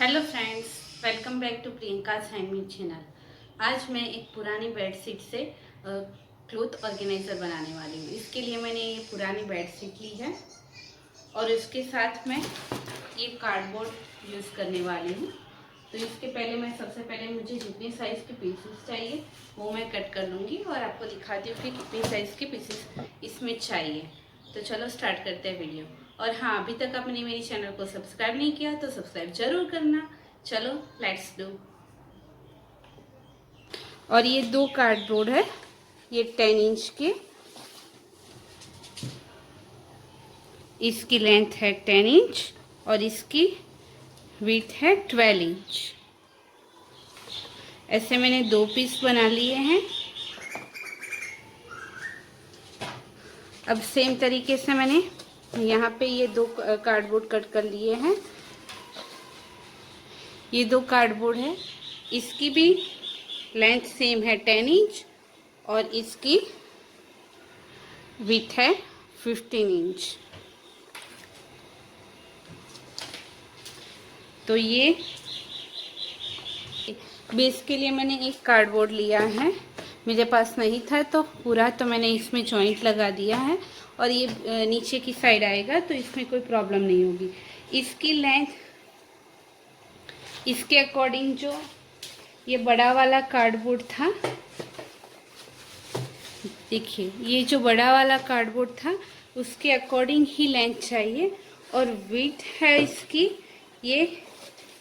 Hello friends, welcome back to Priyanka's handmade channel. आज मैं एक पुरानी बेडशीट से क्लॉथ ऑर्गेनाइज़र बनाने वाली हूँ। इसके लिए मैंने ये पुरानी बेडशीट ली है और इसके साथ मैं ये कार्डबोर्ड यूज़ करने वाली हूँ। तो इसके पहले सबसे पहले मुझे जितने साइज़ के पीसेस चाहिए वो मैं कट कर लूँगी और आपको दिखाती हूँ कि कितने साइज़ के पीसेस इसमें चाहिए। तो चलो स्टार्ट करते हैं वीडियो। और हाँ, अभी तक आपने मेरे चैनल को सब्सक्राइब नहीं किया तो सब्सक्राइब जरूर करना। चलो लेट्स डू। और ये दो कार्डबोर्ड है, ये 10 इंच के, इसकी लेंथ है 10 इंच और इसकी विड्थ है 12 इंच। ऐसे मैंने दो पीस बना लिए हैं। अब सेम तरीके से मैंने यहाँ पे ये दो कार्डबोर्ड कट कर लिए हैं। ये दो कार्डबोर्ड है, इसकी भी लेंथ सेम है 10 इंच और इसकी विड्थ है 15 इंच। तो ये बेस के लिए मैंने एक कार्डबोर्ड लिया है, मेरे पास नहीं था तो पूरा तो मैंने इसमें जॉइंट लगा दिया है और ये नीचे की साइड आएगा तो इसमें कोई प्रॉब्लम नहीं होगी। इसकी लेंथ इसके अकॉर्डिंग जो ये बड़ा वाला कार्डबोर्ड था, देखिए ये जो बड़ा वाला कार्डबोर्ड था उसके अकॉर्डिंग ही लेंथ चाहिए और विड्थ है इसकी ये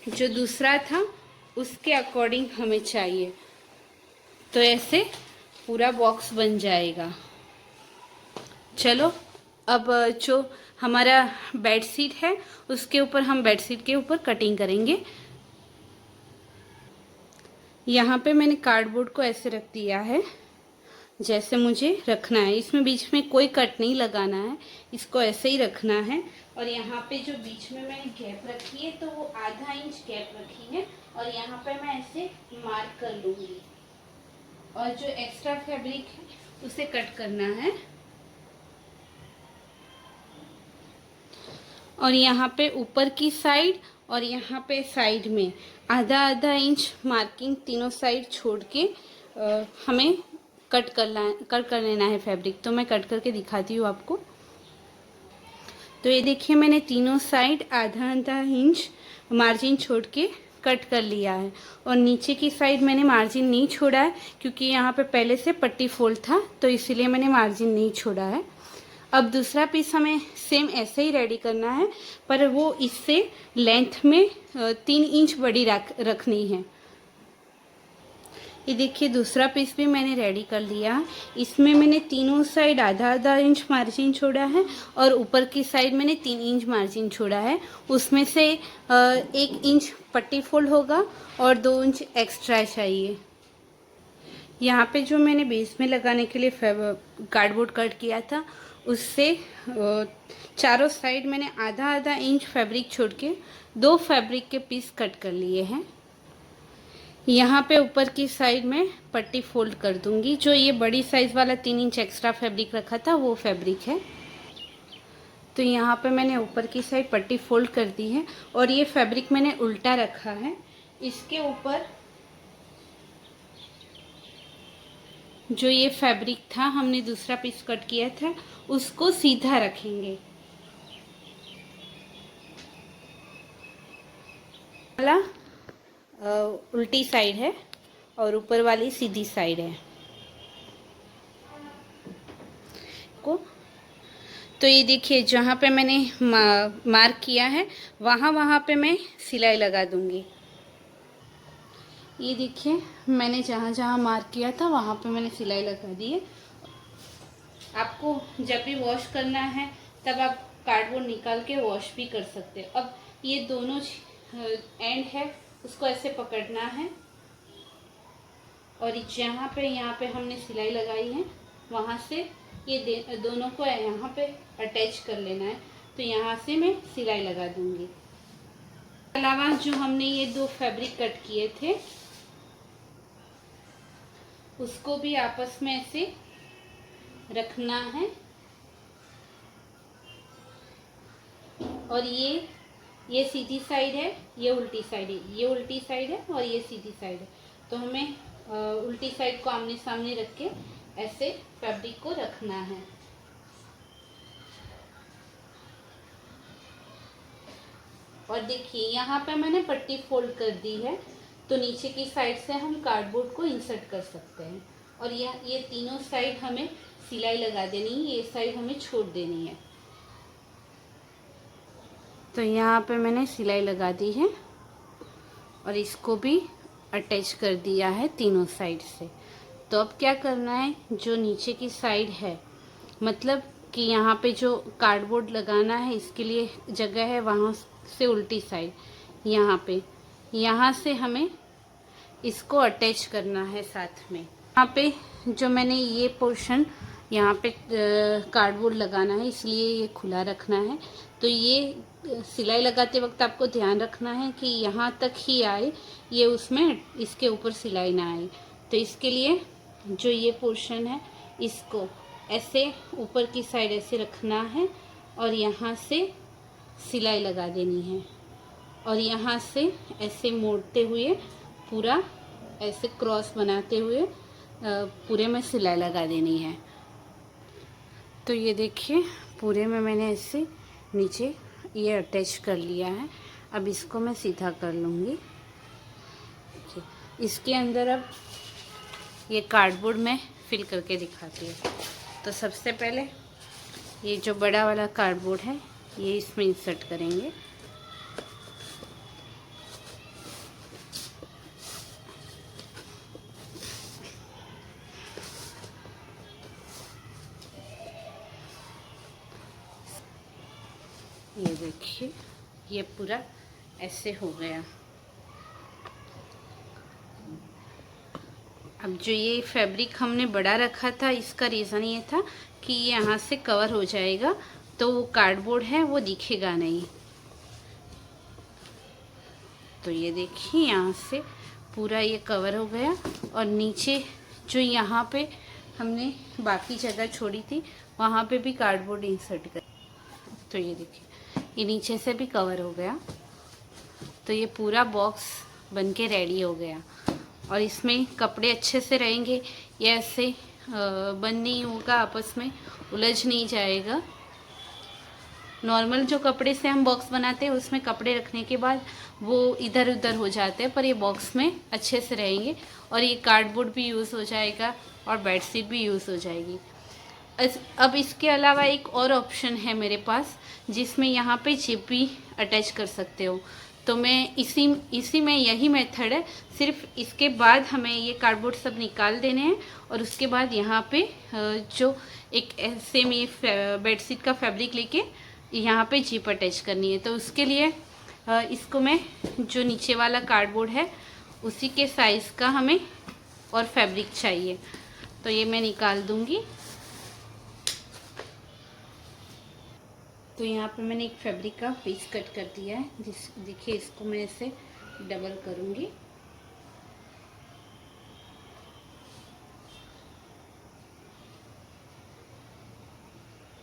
जो दूसरा था उसके अकॉर्डिंग हमें चाहिए। तो ऐसे पूरा बॉक्स बन जाएगा। चलो अब जो हमारा बेडशीट है उसके ऊपर हम बेडशीट के ऊपर कटिंग करेंगे। यहाँ पे मैंने कार्डबोर्ड को ऐसे रख दिया है जैसे मुझे रखना है। इसमें बीच में कोई कट नहीं लगाना है, इसको ऐसे ही रखना है। और यहाँ पे जो बीच में मैंने गैप रखी है तो वो आधा इंच गैप रखी है और यहाँ पे मैं ऐसे मार्क कर लूँगी और जो एक्स्ट्रा फैब्रिक है उसे कट करना है। और यहाँ पे ऊपर की साइड और यहाँ पे साइड में आधा आधा इंच मार्किंग तीनों साइड छोड़ के हमें कट कर लेना है फैब्रिक। तो मैं कट करके दिखाती हूँ आपको। तो ये देखिए मैंने तीनों साइड आधा आधा इंच मार्जिन छोड़ के कट कर लिया है और नीचे की साइड मैंने मार्जिन नहीं छोड़ा है क्योंकि यहाँ पे पहले से पट्टी फोल्ड था तो इसीलिए मैंने मार्जिन नहीं छोड़ा है। अब दूसरा पीस हमें सेम ऐसे ही रेडी करना है पर वो इससे लेंथ में 3 इंच बड़ी रखनी है। ये देखिए दूसरा पीस भी मैंने रेडी कर लिया। इसमें मैंने तीनों साइड आधा आधा इंच मार्जिन छोड़ा है और ऊपर की साइड मैंने 3 इंच मार्जिन छोड़ा है। उसमें से 1 इंच पट्टी फोल्ड होगा और 2 इंच एक्स्ट्रा चाहिए। यहाँ पे जो मैंने बेस में लगाने के लिए कार्डबोर्ड कट किया था उससे चारों साइड मैंने आधा आधा इंच फैब्रिक छोड़ के 2 फैब्रिक के पीस कट कर लिए हैं। यहाँ पे ऊपर की साइड में पट्टी फोल्ड कर दूंगी। जो ये बड़ी साइज़ वाला 3 इंच एक्स्ट्रा फैब्रिक रखा था वो फैब्रिक है। तो यहाँ पे मैंने ऊपर की साइड पट्टी फोल्ड कर दी है और ये फैब्रिक मैंने उल्टा रखा है। इसके ऊपर जो ये फैब्रिक था हमने दूसरा पीस कट किया था उसको सीधा रखेंगे। वाला उल्टी साइड है और ऊपर वाली सीधी साइड है को। तो ये देखिए जहाँ पे मैंने मार्क किया है वहाँ पे मैं सिलाई लगा दूंगी। ये देखिए मैंने जहाँ जहाँ मार्क किया था वहाँ पे मैंने सिलाई लगा दी है। आपको जब भी वॉश करना है तब आप कार्डबोर्ड निकाल के वॉश भी कर सकते हो। अब ये दोनों एंड है उसको ऐसे पकड़ना है और यहाँ पे हमने सिलाई लगाई है वहाँ से ये दोनों को यहाँ पे अटैच कर लेना है। तो यहाँ से मैं सिलाई लगा दूंगी। अलावा जो हमने ये 2 फैब्रिक कट किए थे उसको भी आपस में ऐसे रखना है और ये ये सीधी साइड है, ये उल्टी साइड है, ये उल्टी साइड है और ये सीधी साइड है। तो हमें उल्टी साइड को आमने सामने रख के ऐसे फैब्रिक को रखना है। और देखिए यहाँ पे मैंने पट्टी फोल्ड कर दी है, तो नीचे की साइड से हम कार्डबोर्ड को इंसर्ट कर सकते हैं। और ये तीनों साइड हमें सिलाई लगा देनी है, ये साइड हमें छोड़ देनी है। तो यहाँ पे मैंने सिलाई लगा दी है और इसको भी अटैच कर दिया है तीनों साइड से। तो अब क्या करना है, जो नीचे की साइड है, मतलब कि यहाँ पे जो कार्डबोर्ड लगाना है इसके लिए जगह है, वहाँ से उल्टी साइड यहाँ से हमें इसको अटैच करना है साथ में। यहाँ पे जो मैंने ये पोर्शन यहाँ पे कार्डबोर्ड लगाना है, इसलिए ये खुला रखना है। तो ये सिलाई लगाते वक्त आपको ध्यान रखना है कि यहाँ तक ही आए, ये उसमें इसके ऊपर सिलाई ना आए। तो इसके लिए जो ये पोर्शन है इसको ऐसे ऊपर की साइड ऐसे रखना है और यहाँ से सिलाई लगा देनी है और यहाँ से ऐसे मोड़ते हुए पूरा ऐसे क्रॉस बनाते हुए पूरे में सिलाई लगा देनी है। तो ये देखिए पूरे में मैंने ऐसे नीचे ये अटैच कर लिया है। अब इसको मैं सीधा कर लूँगी। इसके अंदर अब ये कार्डबोर्ड में फिल करके दिखाती हूँ। तो सबसे पहले ये जो बड़ा वाला कार्डबोर्ड है ये इसमें इंसर्ट करेंगे। ये देखिए ये पूरा ऐसे हो गया। अब जो ये फैब्रिक हमने बड़ा रखा था, इसका रीज़न ये था कि ये यहाँ से कवर हो जाएगा, तो वो कार्डबोर्ड है वो दिखेगा नहीं। तो ये देखिए यहाँ से पूरा ये कवर हो गया और नीचे जो यहाँ पे हमने बाकी जगह छोड़ी थी वहाँ पे भी कार्डबोर्ड इंसर्ट कर। तो ये देखिए ये नीचे से भी कवर हो गया। तो ये पूरा बॉक्स बनके रेडी हो गया और इसमें कपड़े अच्छे से रहेंगे, ये ऐसे बंद नहीं होगा, आपस में उलझ नहीं जाएगा। नॉर्मल जो कपड़े से हम बॉक्स बनाते हैं उसमें कपड़े रखने के बाद वो इधर उधर हो जाते हैं, पर ये बॉक्स में अच्छे से रहेंगे और ये कार्डबोर्ड भी यूज़ हो जाएगा और बेडशीट भी यूज़ हो जाएगी। अब इसके अलावा एक और ऑप्शन है मेरे पास, जिसमें यहाँ पे जिप भी अटैच कर सकते हो। तो मैं इसी में यही मेथड है, सिर्फ इसके बाद हमें ये कार्डबोर्ड सब निकाल देने हैं और उसके बाद यहाँ पे जो एक सेम ये बेडशीट का फैब्रिक लेके यहाँ पे जिप अटैच करनी है। तो उसके लिए इसको मैं जो नीचे वाला कार्डबोर्ड है उसी के साइज़ का हमें और फैब्रिक चाहिए, तो ये मैं निकाल दूँगी। तो यहाँ पे मैंने एक फैब्रिक का पीस कट कर दिया है, देखिए इसको मैं ऐसे डबल करूँगी।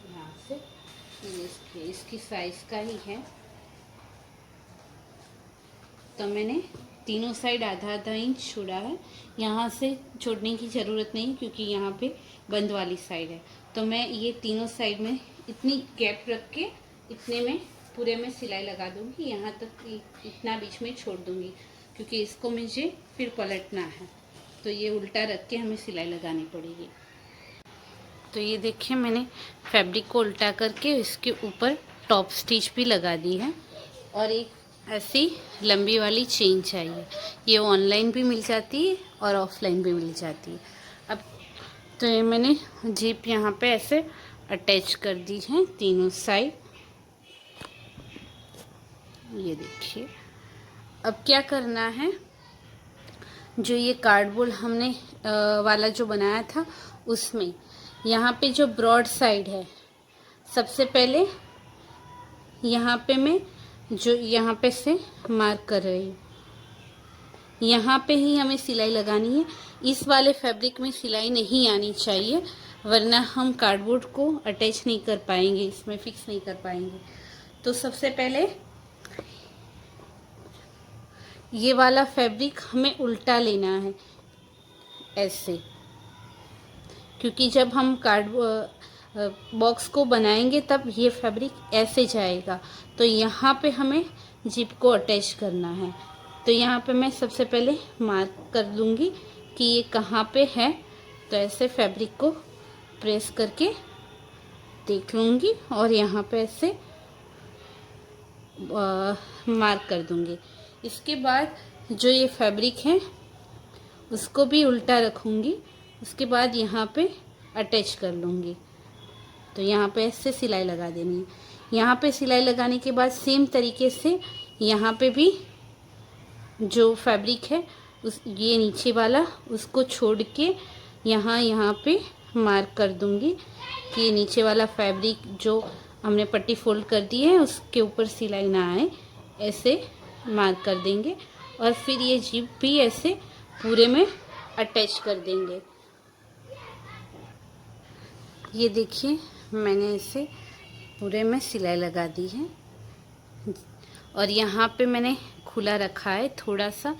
यहाँ से इसकी साइज का ही है। तो मैंने तीनों साइड आधा आधा इंच छोड़ा है, यहाँ से छोड़ने की ज़रूरत नहीं क्योंकि यहाँ पे बंद वाली साइड है। तो मैं ये तीनों साइड में इतनी गैप रख के इतने में पूरे में सिलाई लगा दूँगी, यहाँ तक इतना बीच में छोड़ दूँगी क्योंकि इसको मुझे फिर पलटना है। तो ये उल्टा रख के हमें सिलाई लगानी पड़ेगी। तो ये देखिए मैंने फैब्रिक को उल्टा करके इसके ऊपर टॉप स्टिच भी लगा दी है और एक ऐसी लंबी वाली चेन चाहिए। ये ऑनलाइन भी मिल जाती है और ऑफलाइन भी मिल जाती है। अब तो ये मैंने जिप यहाँ पे ऐसे अटैच कर दी है तीनों साइड। ये देखिए अब क्या करना है, जो ये कार्डबोर्ड हमने वाला जो बनाया था उसमें यहाँ पे जो ब्रॉड साइड है, सबसे पहले यहाँ पे मैं जो यहाँ पे से मार्क कर रही हूँ, यहाँ पे ही हमें सिलाई लगानी है। इस वाले फैब्रिक में सिलाई नहीं आनी चाहिए, वरना हम कार्डबोर्ड को अटैच नहीं कर पाएंगे, इसमें फिक्स नहीं कर पाएंगे। तो सबसे पहले ये वाला फैब्रिक हमें उल्टा लेना है ऐसे, क्योंकि जब हम कार्ड बॉक्स को बनाएंगे तब ये फैब्रिक ऐसे जाएगा। तो यहाँ पे हमें जिप को अटैच करना है। तो यहाँ पे मैं सबसे पहले मार्क कर दूँगी कि ये कहाँ पे है। तो ऐसे फैब्रिक को प्रेस करके देख लूँगी और यहाँ पे ऐसे मार्क कर दूँगी। इसके बाद जो ये फैब्रिक है उसको भी उल्टा रखूँगी। उसके बाद यहाँ पे अटैच कर लूँगी। तो यहाँ पे ऐसे सिलाई लगा देनी है। यहाँ पे सिलाई लगाने के बाद सेम तरीके से यहाँ पे भी जो फैब्रिक है ये नीचे वाला उसको छोड़ के यहाँ पे मार्क कर दूँगी कि ये नीचे वाला फैब्रिक जो हमने पट्टी फोल्ड कर दी है उसके ऊपर सिलाई ना आए, ऐसे मार्क कर देंगे। और फिर ये जिप भी ऐसे पूरे में अटैच कर देंगे। ये देखिए मैंने इसे पूरे में सिलाई लगा दी है और यहाँ पे मैंने खुला रखा है थोड़ा सा,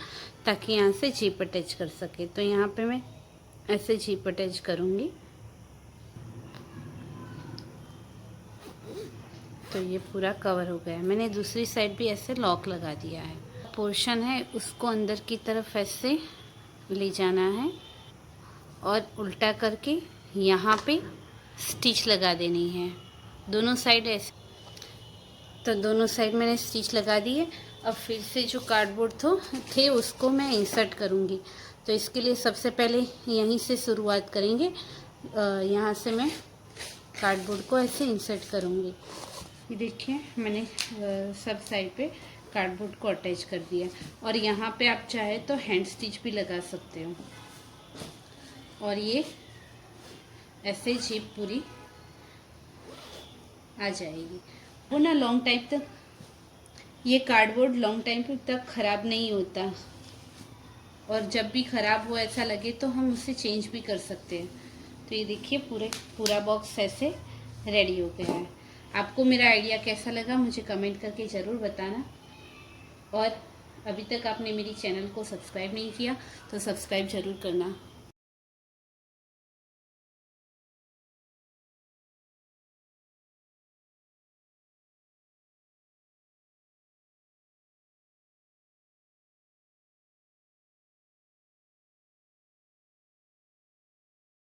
ताकि यहाँ से जिप अटैच कर सके। तो यहाँ पे मैं ऐसे जिप अटैच करूँगी। तो ये पूरा कवर हो गया है। मैंने दूसरी साइड भी ऐसे लॉक लगा दिया है। पोर्शन है उसको अंदर की तरफ ऐसे ले जाना है और उल्टा करके यहाँ पे स्टिच लगा देनी है दोनों साइड ऐसे। तो दोनों साइड मैंने स्टिच लगा दी है। अब फिर से जो कार्डबोर्ड थे उसको मैं इंसर्ट करूँगी। तो इसके लिए सबसे पहले यहीं से शुरुआत करेंगे। यहाँ से मैं कार्डबोर्ड को ऐसे इंसर्ट करूँगी। ये देखिए मैंने सब साइड पे कार्डबोर्ड को अटैच कर दिया। और यहाँ पे आप चाहे तो हैंड स्टिच भी लगा सकते हो। और ये ऐसे जिप पूरी आ जाएगी। वो ना लॉन्ग टाइम तक ये कार्डबोर्ड लॉन्ग टाइम तक ख़राब नहीं होता, और जब भी ख़राब हो ऐसा लगे तो हम उसे चेंज भी कर सकते हैं। तो ये देखिए पूरा बॉक्स ऐसे रेडी हो गया है। आपको मेरा आइडिया कैसा लगा मुझे कमेंट करके ज़रूर बताना। और अभी तक आपने मेरी चैनल को सब्सक्राइब नहीं किया तो सब्सक्राइब ज़रूर करना।